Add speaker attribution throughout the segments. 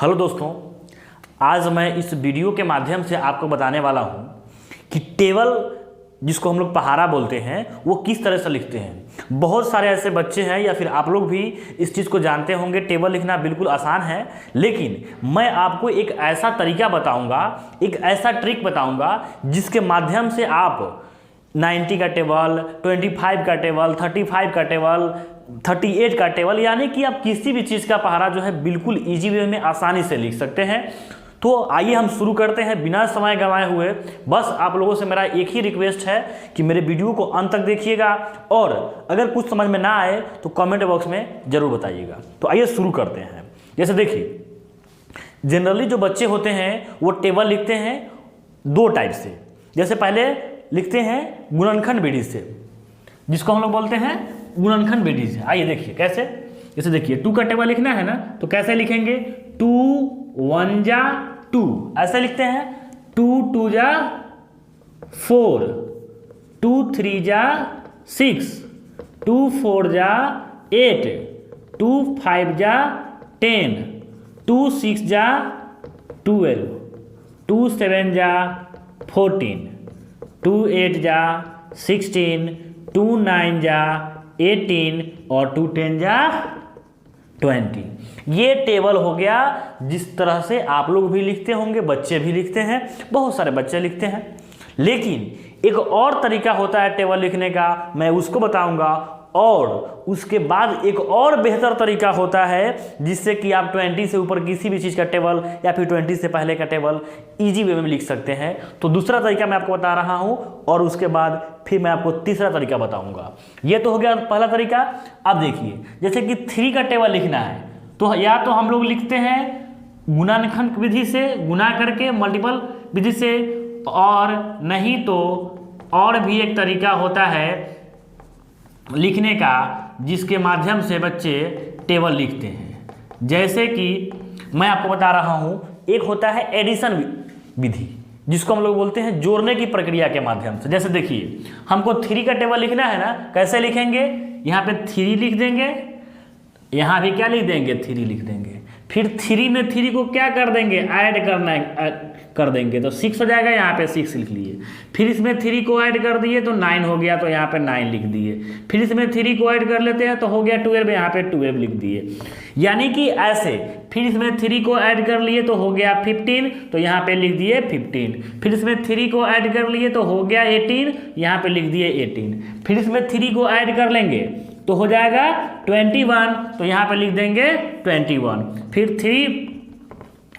Speaker 1: Hello दोस्तों, आज मैं इस वीडियो के माध्यम से आपको बताने वाला हूँ कि टेबल जिसको हम लोग पहाड़ा बोलते हैं वो किस तरह से लिखते हैं। बहुत सारे ऐसे बच्चे हैं या फिर आप लोग भी इस चीज़ को जानते होंगे, टेबल लिखना बिल्कुल आसान है, लेकिन मैं आपको एक ऐसा तरीका बताऊंगा, एक ऐसा ट्रिक बताऊंगा जिसके माध्यम से आप 90 का टेबल, 25 का टेबल, 35 का टेबल, 38 का टेबल, यानी कि आप किसी भी चीज़ का पहाड़ा जो है बिल्कुल इजी वे में आसानी से लिख सकते हैं। तो आइए हम शुरू करते हैं बिना समय गंवाए हुए। बस आप लोगों से मेरा एक ही रिक्वेस्ट है कि मेरे वीडियो को अंत तक देखिएगा और अगर कुछ समझ में ना आए तो कमेंट बॉक्स में ज़रूर बताइएगा। तो आइए शुरू करते हैं। जैसे देखिए, जनरली जो बच्चे होते हैं वो टेबल लिखते हैं दो टाइप से। जैसे पहले लिखते हैं गुणनखंड विधि से, जिसको हम लोग बोलते हैं गुणनखंड विधि से। आइए देखिए कैसे। जैसे देखिए 2 का टेबल लिखना है ना, तो कैसे लिखेंगे? 2 1 जा 2 ऐसे लिखते हैं। 2 2 जा 4, 2 3 जा 6, 2 4 जा 8, 2 5 जा 10, 2 6 जा 12, 2 7 जा 14, 2 8 जा 16, 2 9 जा 18 और 2 10 जा 20। ये टेबल हो गया जिस तरह से आप लोग भी लिखते होंगे, बच्चे भी लिखते हैं, बहुत सारे बच्चे लिखते हैं। लेकिन एक और तरीका होता है टेबल लिखने का, मैं उसको बताऊंगा। और उसके बाद एक और बेहतर तरीका होता है जिससे कि आप 20 से ऊपर किसी भी चीज़ का टेबल या फिर 20 से पहले का टेबल इजी वे में लिख सकते हैं। तो दूसरा तरीका मैं आपको बता रहा हूं और उसके बाद फिर मैं आपको तीसरा तरीका बताऊंगा। ये तो हो गया पहला तरीका। अब देखिए, जैसे कि 3 का टेबल लिखना है तो या तो हम लोग लिखते हैं गुणनखंड विधि से, गुना करके मल्टीपल विधि से, और नहीं तो और भी एक तरीका होता है लिखने का जिसके माध्यम से बच्चे टेबल लिखते हैं। जैसे कि मैं आपको बता रहा हूं, एक होता है एडिशन विधि, जिसको हम लोग बोलते हैं जोड़ने की प्रक्रिया के माध्यम से। जैसे देखिए, हमको 3 का टेबल लिखना है ना, कैसे लिखेंगे? यहाँ पे 3 लिख देंगे, यहाँ भी क्या लिख देंगे? 3 लिख देंगे। फिर 3 में 3 को क्या कर देंगे? ऐड करना कर देंगे तो 6 हो जाएगा, यहाँ पे 6 लिख लिए। फिर इसमें 3 को ऐड कर दिए तो 9 हो गया, तो यहाँ पे 9 लिख दिए। फिर इसमें 3 को ऐड कर लेते हैं तो हो गया 12, यहाँ पे 12 लिख दिए। यानी कि ऐसे। फिर इसमें 3 को ऐड कर लिए तो हो गया 15, तो यहाँ पे लिख दिए 15। फिर इसमें 3 को ऐड कर लिए तो हो गया 18, यहाँ पे लिख दिए 18। फिर इसमें 3 को ऐड कर लेंगे तो हो जाएगा 21, तो यहाँ पे लिख देंगे 21। फिर 3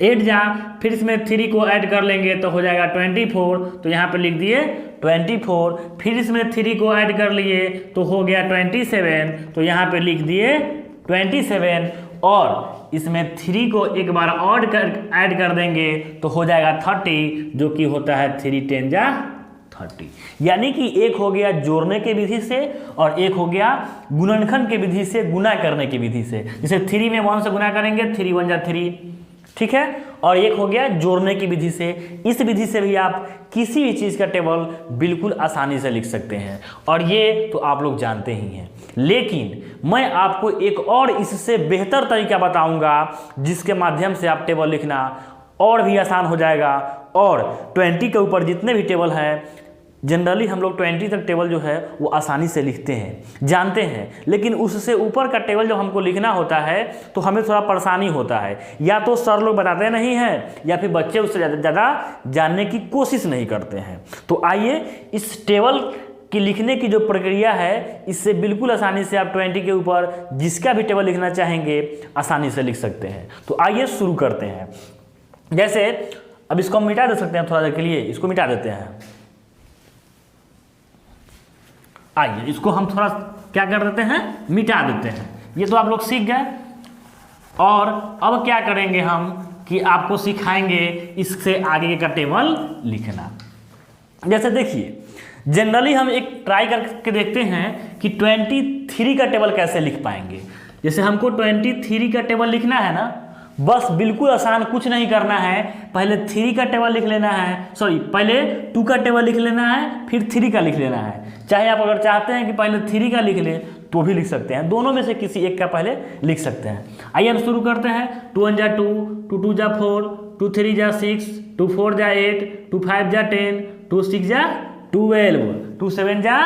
Speaker 1: 8 जा, फिर इसमें 3 को ऐड कर लेंगे तो हो जाएगा 24, तो यहाँ पे लिख दिए 24। फिर इसमें 3 को ऐड कर लिए तो हो गया 27, तो यहाँ पे लिख दिए 27। और इसमें 3 को एक बार और ऐड कर देंगे तो हो जाएगा 30, जो कि होता है 3 10 जा 30। यानी कि एक हो गया जोड़ने के विधि से और एक हो गया गुणनखंड के विधि से, गुना करने की विधि से। जैसे 3 में 1 से गुना करेंगे, 3 1 जा 3, ठीक है। और एक हो गया जोड़ने की विधि से। इस विधि से भी आप किसी भी चीज़ का टेबल बिल्कुल आसानी से लिख सकते हैं, और ये तो आप लोग जानते ही हैं। लेकिन मैं आपको एक और इससे बेहतर तरीका बताऊंगा जिसके माध्यम से आप टेबल लिखना और भी आसान हो जाएगा। और 20 के ऊपर जितने भी टेबल हैं, जनरली हम लोग 20 तक टेबल जो है वो आसानी से लिखते हैं, जानते हैं। लेकिन उससे ऊपर का टेबल जब हमको लिखना होता है तो हमें थोड़ा परेशानी होता है। या तो सर लोग बताते नहीं हैं या फिर बच्चे उससे ज़्यादा जानने की कोशिश नहीं करते हैं। तो आइए, इस टेबल की लिखने की जो प्रक्रिया है, इससे बिल्कुल आसानी से आप 20 के ऊपर जिसका भी टेबल लिखना चाहेंगे आसानी से लिख सकते हैं। तो आइए शुरू करते हैं। जैसे अब इसको हम मिटा दे सकते हैं, थोड़ा देर के लिए इसको मिटा देते हैं। आइए इसको हम थोड़ा क्या कर देते हैं, मिटा देते हैं। ये तो आप लोग सीख गए। और अब क्या करेंगे हम कि आपको सिखाएंगे इससे आगे का टेबल लिखना। जैसे देखिए, जनरली हम एक ट्राई करके देखते हैं कि 23 का टेबल कैसे लिख पाएंगे। जैसे हमको 23 का टेबल लिखना है ना, बस बिल्कुल आसान, कुछ नहीं करना है। पहले 3 का टेबल लिख लेना है, पहले 2 का टेबल लिख लेना है, फिर 3 का लिख लेना है। चाहे आप अगर चाहते हैं कि पहले 3 का लिख लें तो भी लिख सकते हैं, दोनों में से किसी एक का पहले लिख सकते हैं। आइए हम शुरू करते हैं। 2 1 जा 2, 2 2 जा 4, 2 3 जा 6, 2 4 जा 8, 2 5 जा 10, 2 6 जा 12, 2 7 जा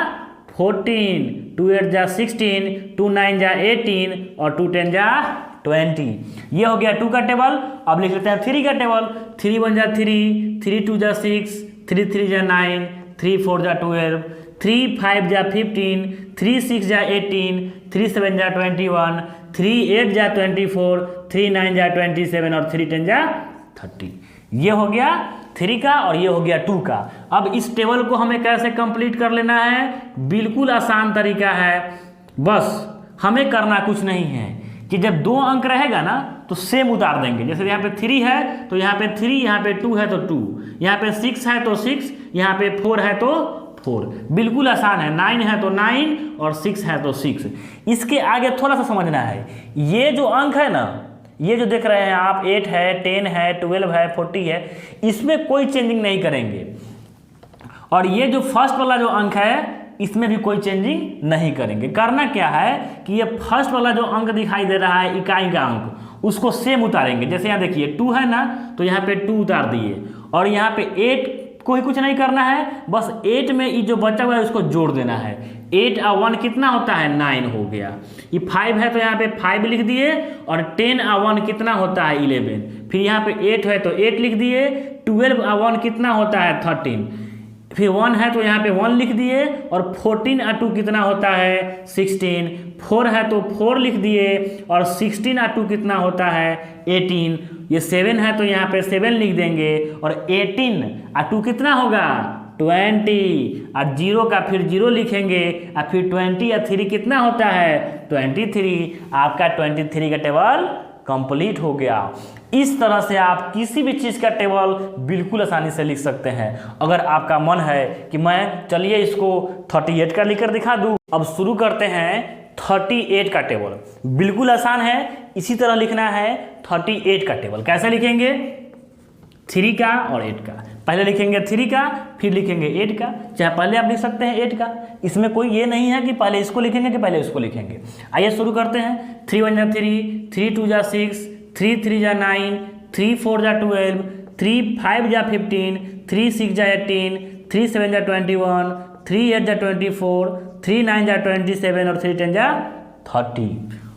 Speaker 1: 14, 2 8 जा 16, 2 9 जा 18 और 2 10 जा 20। ये हो गया 2 का टेबल। अब लिख लेते हैं 3 का टेबल। 3 1 जा 3, 3 2 जा 6, 3 3 जा 9, 3 4 जा 12, 3 5 जा 15, 3 6 जा 18, 3 7 जा 21, 3 8 जा 24, 3 9 जा 27 और 3 10 जा 30। ये हो गया 3 का और ये हो गया 2 का। अब इस टेबल को हमें कैसे कंप्लीट कर लेना है, बिल्कुल आसान तरीका है। बस हमें करना कुछ नहीं है कि जब 2 अंक रहेगा ना तो सेम उतार देंगे। जैसे यहाँ पे 3 है तो यहाँ पे 3, यहाँ पे 2 है तो 2, यहाँ पे 6 है तो 6, यहाँ पे 4 है तो 4। बिल्कुल आसान है। 9 है तो 9 और 6 है तो 6। इसके आगे थोड़ा सा समझना है। ये जो अंक है ना, ये जो देख रहे हैं आप, 8 है, 10 है, 12 है, 40 है, इसमें कोई चेंजिंग नहीं करेंगे। और ये जो फर्स्ट वाला जो अंक है इसमें भी कोई चेंजिंग नहीं करेंगे। करना क्या है कि ये फर्स्ट वाला जो अंक दिखाई दे रहा है, इकाई का अंक, उसको सेम उतारेंगे। जैसे यहाँ देखिए 2 है ना तो यहाँ पे 2 उतार दिए, और यहाँ पे 8 को ही कुछ नहीं करना है, बस 8 में ये जो बचा हुआ है उसको जोड़ देना है। 8 और 1 कितना होता है, 9 हो गया। ये 5 है तो यहाँ पे 5 लिख दिए, और 10 और 1 कितना होता है, 11। फिर यहाँ पे 8 है तो 8 लिख दिए। 12 और 1 कितना होता है, 13। फिर 1 है तो यहाँ पे 1 लिख दिए, और 14 और 2 कितना होता है, 16। 4 है तो 4 लिख दिए, और 16 और 2 कितना होता है, 18। ये 7 है तो यहाँ पे 7 लिख देंगे, और 18 और 2 कितना होगा, 20। और 0 का फिर 0 लिखेंगे, और फिर 20 और 3 कितना होता है, 23। आपका 23 का टेबल कंप्लीट हो गया। इस तरह से आप किसी भी चीज़ का टेबल बिल्कुल आसानी से लिख सकते हैं। अगर आपका मन है कि मैं चलिए इसको 38 का लिखकर दिखा दूं, अब शुरू करते हैं 38 का टेबल। बिल्कुल आसान है, इसी तरह लिखना है 38 का टेबल। कैसे लिखेंगे, 3 का और 8 का। पहले लिखेंगे 3 का, फिर लिखेंगे 8 का। चाहे पहले आप लिख सकते हैं 8 का, इसमें कोई ये नहीं है कि पहले इसको लिखेंगे कि पहले इसको लिखेंगे। आइए शुरू करते हैं। 3 1 जा 3, 3 2 जा 6, 3 3 जा 9, 3 4 जा 12, 3 5 जा 15, 3 6 जा 18, 3 7 जा 21, 3 8 जा 24, 3 9 जा 27 और 3 10 जा 30।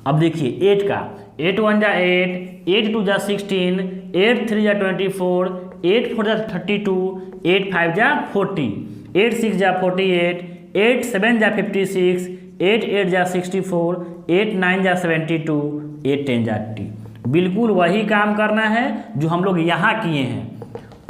Speaker 1: अब देखिए 8 का। 8 1 जा 8, 8 2 जा 16, 8 3 जा 24, 8 4 जा 32, 8 5 जा 40, 8 6 जा 48, 8 7 जा 56, 8 8 जा 64, 8 9 जा 72, 8 10 जा 80। बिल्कुल वही काम करना है जो हम लोग यहाँ किए हैं,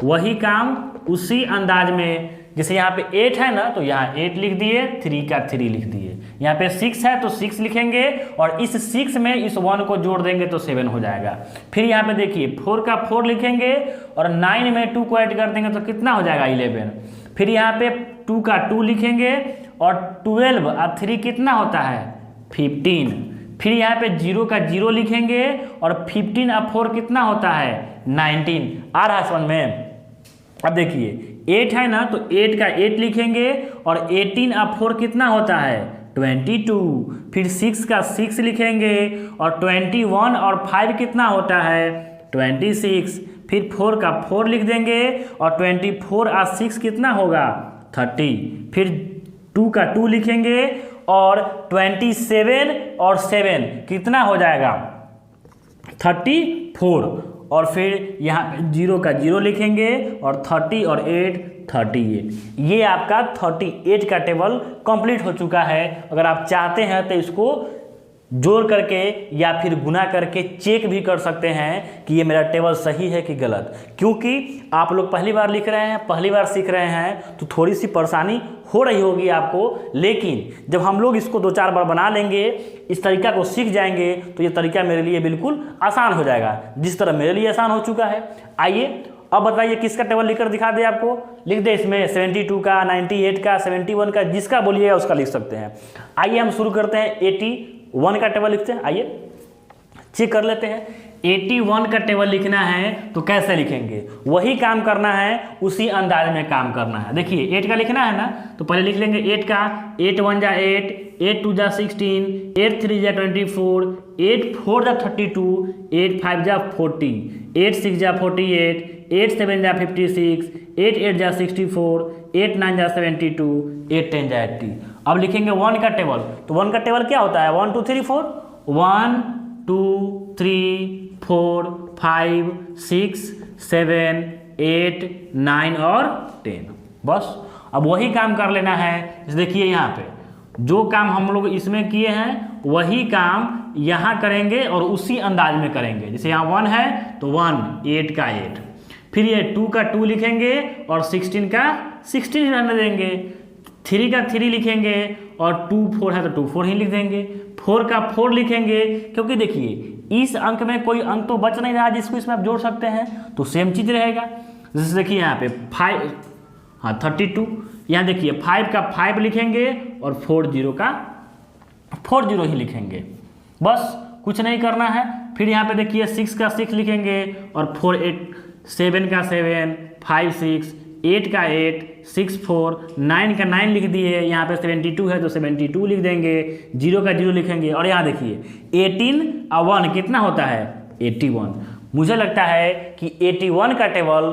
Speaker 1: वही काम उसी अंदाज में। जैसे यहाँ पे 8 है ना तो यहाँ 8 लिख दिए, 3 का 3 लिख दिए। यहाँ पे 6 है तो 6 लिखेंगे, और इस 6 में इस 1 को जोड़ देंगे तो 7 हो जाएगा। फिर यहाँ पे देखिए 4 का 4 लिखेंगे, और 9 में 2 को ऐड कर देंगे तो कितना हो जाएगा, 11। फिर यहाँ पे 2 का 2 लिखेंगे, और 12 और 3 कितना होता है, 15। फिर यहाँ पे 0 का 0 लिखेंगे, और 15 और 4 कितना होता है, 19। आ रहा है समझ में। अब देखिए 8 है ना तो 8 का 8 लिखेंगे, और 18 और 4 कितना होता है, 22। फिर 6 का 6 लिखेंगे, और 21 और 5 कितना होता है, 26। फिर 4 का 4 लिख देंगे, और 24 और 6 कितना होगा, 30। फिर 2 का 2 लिखेंगे, और 27 और 7 कितना हो जाएगा, 34। और फिर यहाँ पे 0 का 0 लिखेंगे, और 30 और 8 38। ये आपका 38 का टेबल कंप्लीट हो चुका है। अगर आप चाहते हैं तो इसको जोड़ करके या फिर गुना करके चेक भी कर सकते हैं कि ये मेरा टेबल सही है कि गलत। क्योंकि आप लोग पहली बार लिख रहे हैं, पहली बार सीख रहे हैं, तो थोड़ी सी परेशानी हो रही होगी आपको। लेकिन जब हम लोग इसको 2-4 बार बना लेंगे, इस तरीका को सीख जाएंगे, तो ये तरीका मेरे लिए बिल्कुल आसान हो जाएगा, जिस तरह मेरे लिए आसान हो चुका है। आइए अब बताइए किसका टेबल लिखकर दिखा दे आपको। लिख दे इसमें 72 का, 98 का, 71 का, जिसका बोलिएगा उसका लिख सकते हैं। आइए हम शुरू करते हैं 81 का टेबल लिखते हैं। आइए चेक कर लेते हैं। 81 का टेबल लिखना है तो कैसे लिखेंगे, वही काम करना है, उसी अंदाज में काम करना है। देखिए 8 का लिखना है ना, तो पहले लिख लेंगे 8 का। 8 1 जा 8, 8 2 जा 16, 8 3 जा 24, 8 4 जा 32, 8 5 जा 40, 8 6 जा 48, 8 7 जा 56, 8 8 जा 64, 8 9 जा 72, 8 10 जा 80। अब लिखेंगे 1 का टेबल, तो 1 का टेबल क्या होता है, 1 2 3 4, 1 2 3 4 5 6 7 8 9 और 10। बस अब वही काम कर लेना है। देखिए यहाँ पे जो काम हम लोग इसमें किए हैं वही काम यहाँ करेंगे और उसी अंदाज में करेंगे। जैसे यहाँ 1 है तो 1, 8 का 8, फिर ये 2 का 2 लिखेंगे और 16 का 16 रहने देंगे, 3 का 3 लिखेंगे और 2 4 है तो 2 4 ही लिख देंगे, 4 का 4 लिखेंगे, क्योंकि देखिए इस अंक में कोई अंक तो बच नहीं रहा जिसको इसमें आप जोड़ सकते हैं, तो सेम चीज़ रहेगा। जैसे देखिए यहाँ पे 5, हाँ 32, यहाँ देखिए 5 का 5 लिखेंगे और 40 का 40 ही लिखेंगे, बस कुछ नहीं करना है। फिर यहाँ पे देखिए 6 का 6 लिखेंगे और 4 8, 7 का 7, 5 6, 8 का 8, 6 4, 9 का 9 लिख दिए, यहाँ पे 72 है तो 72 लिख देंगे, 0 का 0 लिखेंगे। और यहाँ देखिए 18 और 1 कितना होता है, 81। मुझे लगता है कि 81 का टेबल